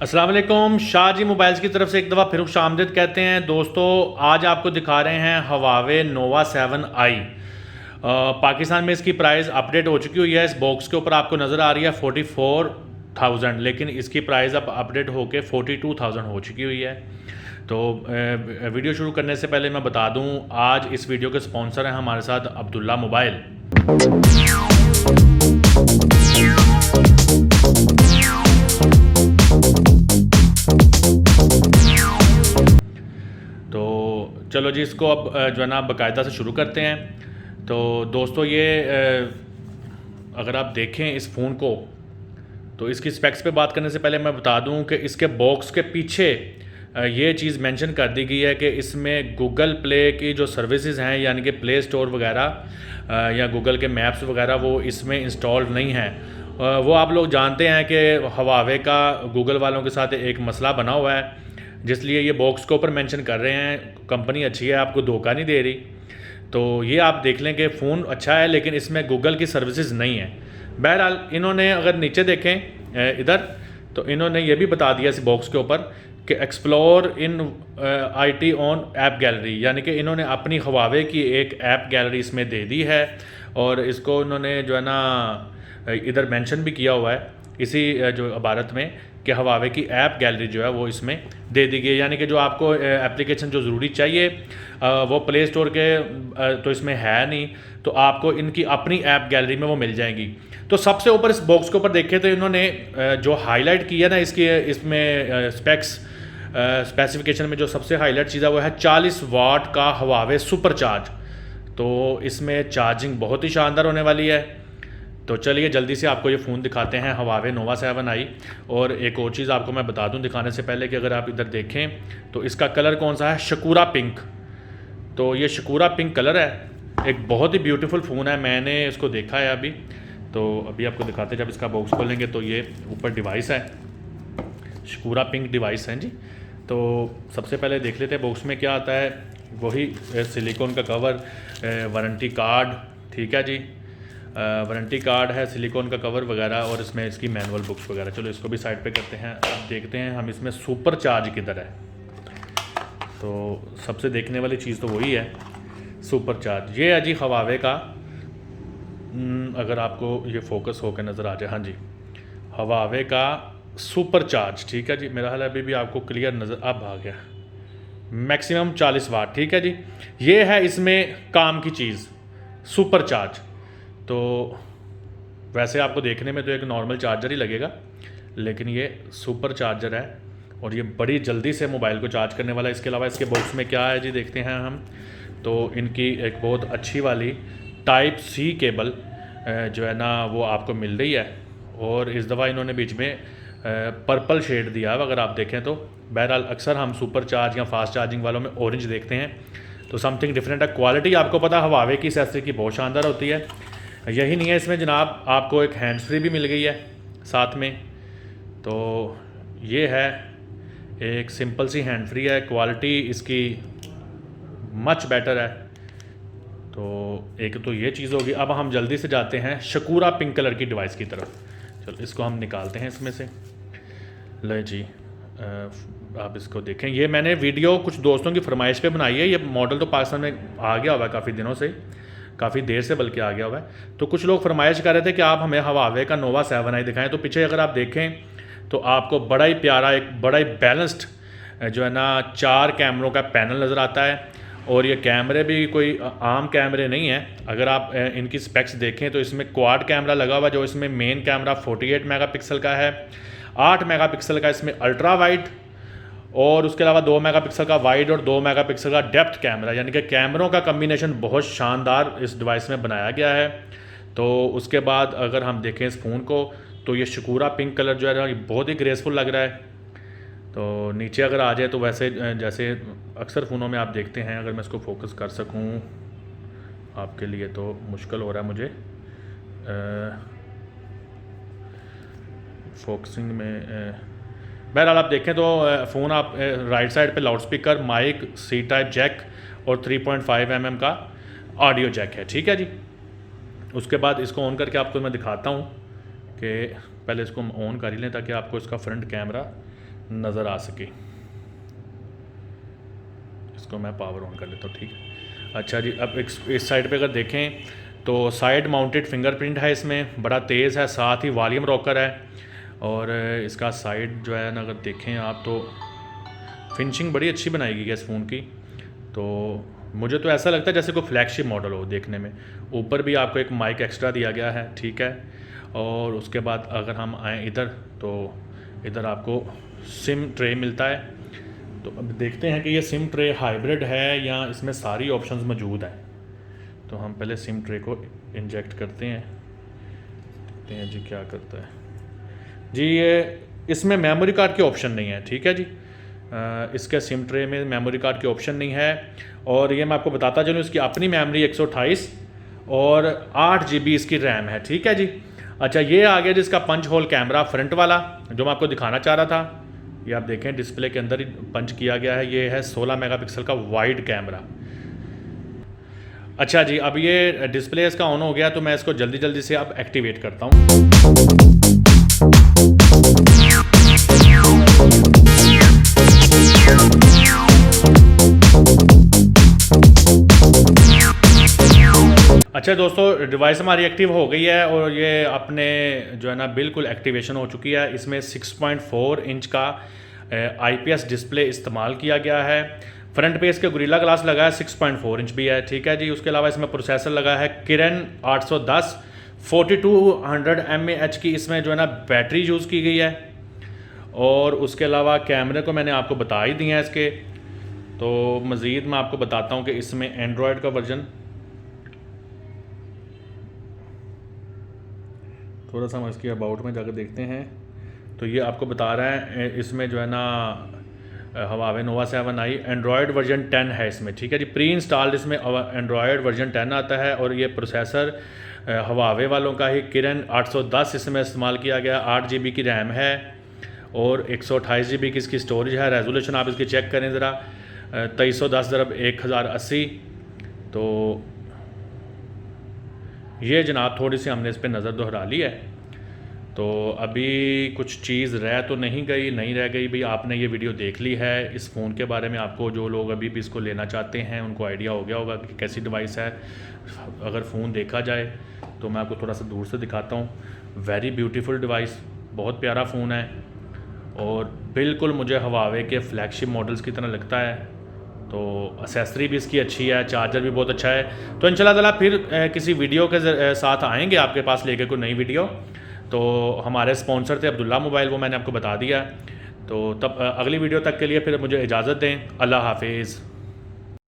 अस्सलाम वालेकुम, शाह जी मोबाइल्स की तरफ से एक दफ़ा फिर खुशामदीद कहते हैं। दोस्तों, आज आपको दिखा रहे हैं हवावे नोवा 7i। पाकिस्तान में इसकी प्राइस अपडेट हो चुकी हुई है। इस बॉक्स के ऊपर आपको नज़र आ रही है 44,000, लेकिन इसकी प्राइस अब अपडेट होके 42,000 हो चुकी हुई है। तो वीडियो शुरू करने से पहले मैं बता दूं, आज इस वीडियो के स्पॉन्सर हैं हमारे साथ अब्दुल्ला मोबाइल। तो चलो जी, इसको अब जो है ना बाकायदा से शुरू करते हैं। तो दोस्तों, ये अगर आप देखें इस फ़ोन को, तो इसकी स्पेक्स पे बात करने से पहले मैं बता दूं कि इसके बॉक्स के पीछे ये चीज़ मेंशन कर दी गई है कि इसमें गूगल प्ले की जो सर्विसेज हैं, यानी कि प्ले स्टोर वगैरह या गूगल के मैप्स वगैरह, वो इसमें इंस्टॉल नहीं है। वो आप लोग जानते हैं कि हवावे का गूगल वालों के साथ एक मसला बना हुआ है, जिसलिए ये बॉक्स के ऊपर मेंशन कर रहे हैं। कंपनी अच्छी है, आपको धोखा नहीं दे रही। तो ये आप देख लें कि फ़ोन अच्छा है, लेकिन इसमें गूगल की सर्विसेज नहीं है। बहरहाल, इन्होंने अगर नीचे देखें इधर, तो इन्होंने ये भी बता दिया इस बॉक्स के ऊपर कि explore in IT on app gallery, यानी कि इन्होंने अपनी हवावे की एक ऐप गैलरी इसमें दे दी है। और इसको इन्होंने जो है ना इधर मेंशन भी किया हुआ है इसी जो इबारत में कि हवावे की ऐप गैलरी जो है वो इसमें दे दी गई है। यानी कि जो आपको एप्लीकेशन जो ज़रूरी चाहिए वो प्ले स्टोर के तो इसमें है नहीं, तो आपको इनकी अपनी ऐप गैलरी में वो मिल जाएंगी। तो सबसे ऊपर इस बॉक्स के ऊपर देखें तो इन्होंने जो हाईलाइट किया ना इसकी इसमें स्पेसिफिकेशन में जो सबसे हाईलाइट चीज़ है वो है 40 वाट का हवावे सुपर चार्ज। तो इसमें चार्जिंग बहुत ही शानदार होने वाली है। तो चलिए जल्दी से आपको ये फ़ोन दिखाते हैं, हवावे नोवा 7i। और एक और चीज़ आपको मैं बता दूं दिखाने से पहले कि अगर आप इधर देखें तो इसका कलर कौन सा है, शकूरा पिंक। तो ये शकूरा पिंक कलर है, एक बहुत ही ब्यूटीफुल फ़ोन है। मैंने इसको देखा है अभी, तो अभी आपको दिखाते हैं। जब इसका बॉक्स खोलेंगे तो ये ऊपर डिवाइस है, शकूरा पिंक डिवाइस है जी। तो सबसे पहले देख लेते हैं बॉक्स में क्या आता है। वही सिलिकॉन का कवर, वारंटी कार्ड, ठीक है जी, वारंटी कार्ड है, सिलिकॉन का कवर वगैरह, और इसमें इसकी मैनुअल बुक्स वगैरह। चलो इसको भी साइड पे करते हैं। अब देखते हैं हम इसमें सुपर चार्ज किधर है। तो सबसे देखने वाली चीज़ तो वही है, सुपर चार्ज। ये है जी हवावे का, अगर आपको ये फोकस होकर नज़र आ जाए, हाँ जी, हवावे का सुपर चार्ज, ठीक है जी। मेरा हाल अभी भी आपको क्लियर नज़र अब आ गया। मैक्सिमम 40 वाट, ठीक है जी। ये है इसमें काम की चीज़, सुपर चार्ज। तो वैसे आपको देखने में तो एक नॉर्मल चार्जर ही लगेगा, लेकिन ये सुपर चार्जर है और ये बड़ी जल्दी से मोबाइल को चार्ज करने वाला है। इसके अलावा इसके बॉक्स में क्या है जी, देखते हैं हम। तो इनकी एक बहुत अच्छी वाली टाइप सी केबल जो है ना वो आपको मिल रही है, और इस दफ़ा इन्होंने बीच में पर्पल शेड दिया है, अगर आप देखें तो। बहरहाल अक्सर हम सुपर चार्ज या फास्ट चार्जिंग वालों में ऑरेंज देखते हैं, तो समथिंग डिफरेंट है। क्वालिटी आपको पता हवावे की एक्सेसरी की बहुत शानदार होती है। यही नहीं है इसमें जनाब, आपको एक हैंड्स फ्री भी मिल गई है साथ में। तो ये है एक सिंपल सी हैंड फ्री है, क्वालिटी इसकी मच बेटर है। तो एक तो ये चीज़ होगी। अब हम जल्दी से जाते हैं शकूरा पिंक कलर की डिवाइस की तरफ। चलो इसको हम निकालते हैं इसमें से। ले जी, आप इसको देखें। ये मैंने वीडियो कुछ दोस्तों की फरमाइश पे बनाई है। ये मॉडल तो पाकिस्तान में आ गया हुआ है काफ़ी दिनों से, काफ़ी देर से बल्कि आ गया हुआ है। तो कुछ लोग फरमाइश कर रहे थे कि आप हमें हवावे का नोवा 7i दिखाएं। तो पीछे अगर आप देखें तो आपको बड़ा ही प्यारा, एक बड़ा ही बैलेंस्ड जो है ना 4 कैमरों का पैनल नज़र आता है। और ये कैमरे भी कोई आम कैमरे नहीं हैं। अगर आप इनकी स्पेक्स देखें तो इसमें क्वाड कैमरा लगा हुआ, जो इसमें मेन कैमरा 48 मेगापिक्सल का है, 8 मेगापिक्सल का इसमें अल्ट्रा वाइड, और उसके अलावा 2 मेगापिक्सल का वाइड और 2 मेगापिक्सल का डेप्थ कैमरा। यानी कि कैमरों का कम्बिनेशन बहुत शानदार इस डिवाइस में बनाया गया है। तो उसके बाद अगर हम देखें इस फ़ोन को, तो ये शकूरा पिंक कलर जो है ना, ये बहुत ही ग्रेसफुल लग रहा है। तो नीचे अगर आ जाए तो वैसे जैसे अक्सर फ़ोनों में आप देखते हैं, अगर मैं इसको फोकस कर सकूं आपके लिए तो मुश्किल हो रहा है मुझे फोकसिंग में। बहरहाल आप देखें तो फ़ोन आप राइट साइड पे loud speaker, mic, C type jack और 3.5 mm का ऑडियो जैक है, ठीक है जी। उसके बाद इसको ऑन करके आपको मैं दिखाता हूँ कि पहले इसको ऑन कर ही लें ताकि आपको इसका फ्रंट कैमरा नज़र आ सके। इसको मैं पावर ऑन कर लेता हूँ, ठीक है। अच्छा जी, अब इस साइड पे अगर देखें तो साइड माउंटेड फिंगरप्रिंट है, इसमें बड़ा तेज़ है, साथ ही वॉल्यूम रॉकर है। और इसका साइड जो है ना, अगर देखें आप तो फिनिशिंग बड़ी अच्छी बनाई गई है इस फ़ोन की। तो मुझे तो ऐसा लगता है जैसे कोई फ्लैगशिप मॉडल हो देखने में। ऊपर भी आपको एक माइक एक्स्ट्रा दिया गया है, ठीक है। और उसके बाद अगर हम आएँ इधर, तो इधर आपको सिम ट्रे मिलता है। तो अब देखते हैं कि ये सिम ट्रे हाइब्रिड है या इसमें सारी ऑप्शंस मौजूद हैं। तो हम पहले सिम ट्रे को इंजेक्ट करते हैं, देखते हैं जी क्या करता है। जी ये इसमें मेमोरी कार्ड की ऑप्शन नहीं है, ठीक है जी। इसके सिम ट्रे में मेमोरी कार्ड की ऑप्शन नहीं है। और ये मैं आपको बताता चलूँ, इसकी अपनी मेमोरी 128 और 8 GB इसकी रैम है, ठीक है जी। अच्छा, ये आ गया जिसका पंच होल कैमरा फ्रंट वाला जो मैं आपको दिखाना चाह रहा था। ये आप देखें डिस्प्ले के अंदर ही पंच किया गया है। ये है 16 मेगापिक्सल का वाइड कैमरा। अच्छा जी, अब ये डिस्प्ले इसका ऑन हो गया, तो मैं इसको जल्दी जल्दी से अब एक्टिवेट करता हूँ। अच्छा दोस्तों, डिवाइस हमारी एक्टिव हो गई है और ये अपने जो है ना बिल्कुल एक्टिवेशन हो चुकी है। इसमें 6.4 इंच का IPS डिस्प्ले इस्तेमाल किया गया है। फ्रंट पे इसके गोरिल्ला ग्लास लगा है, 6.4 इंच भी है, ठीक है जी। उसके अलावा इसमें प्रोसेसर लगा है किरण 810, 4200 mAh की इसमें जो है ना बैटरी यूज़ की गई है। और उसके अलावा कैमरे को मैंने आपको बता ही दिए हैं इसके। तो मज़ीद मैं आपको बताता हूँ कि इसमें एंड्रॉयड का वर्जन, थोड़ा सा हम इसकी अबाउट में जाकर देखते हैं। तो ये आपको बता रहा है इसमें जो है ना Huawei Nova 7i Android version 10 है इसमें, ठीक है जी। प्री इंस्टॉल्ड इसमें एंड्रॉयड वर्जन 10 आता है। और ये प्रोसेसर Huawei वालों का ही किरण 810 इसमें इस्तेमाल किया गया। 8 GB की रैम है और 128 GB की इसकी स्टोरेज है। रेजोल्यूशन आप इसकी चेक करें ज़रा, 2310x1080। तो ये जनाब थोड़ी सी हमने इस पर नज़र दोहरा ली है। तो अभी कुछ चीज़ रह तो नहीं गई, नहीं रह गई भाई। आपने ये वीडियो देख ली है इस फ़ोन के बारे में। आपको जो लोग अभी भी इसको लेना चाहते हैं उनको आइडिया हो गया होगा कि कैसी डिवाइस है। अगर फ़ोन देखा जाए तो मैं आपको थोड़ा सा दूर से दिखाता हूँ। वेरी ब्यूटीफुल डिवाइस, बहुत प्यारा फ़ोन है और बिल्कुल मुझे Huawei के फ्लैगशिप मॉडल्स की तरह लगता है। तो असेसरी भी इसकी अच्छी है, चार्जर भी बहुत अच्छा है। तो इंशाल्लाह ताला फिर किसी वीडियो के साथ आएंगे आपके पास लेके कोई नई वीडियो। तो हमारे स्पॉन्सर थे अब्दुल्ला मोबाइल, वो मैंने आपको बता दिया। तो तब अगली वीडियो तक के लिए फिर मुझे इजाज़त दें। अल्लाह हाफिज़।